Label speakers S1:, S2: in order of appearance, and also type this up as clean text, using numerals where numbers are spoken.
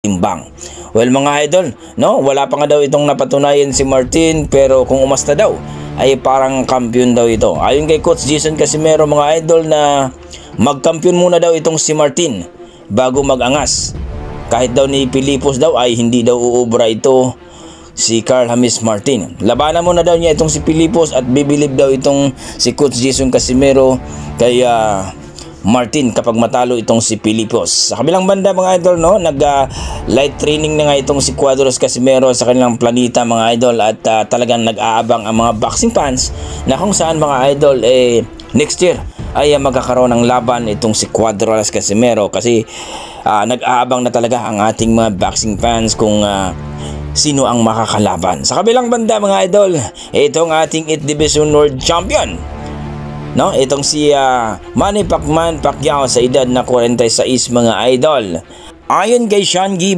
S1: timbang. Well mga idol, no, wala pa nga daw itong napatunayan si Martin, pero kung umasta daw ay parang kampiyon daw ito. Ayon kay Coach Jason Casimero mga idol na magkampiyon muna daw itong si Martin bago mag-angas. Kahit daw ni Pilipos daw ay hindi daw uubra ito si Carl James Martin. Labanan muna daw niya itong si Pilipos at bibilib daw itong si Coach Jason Casimero kay Martin kapag matalo itong si Pilipos. Sa kabilang banda mga idol, no, light training na nga itong si Cuadros Casimero sa kanilang planeta mga idol, at talagang nag-aabang ang mga boxing fans na kung saan mga idol next year ay magkakaroon ng laban itong si Cuadros Casimero, kasi nag-aabang na talaga ang ating mga boxing fans kung sino ang makakalaban. Sa kabilang banda mga idol, itong ating 8 Division World Champion, no, itong si Manny Pacquiao sa edad na 46 mga idol. Ayon kay Sean Gibbs,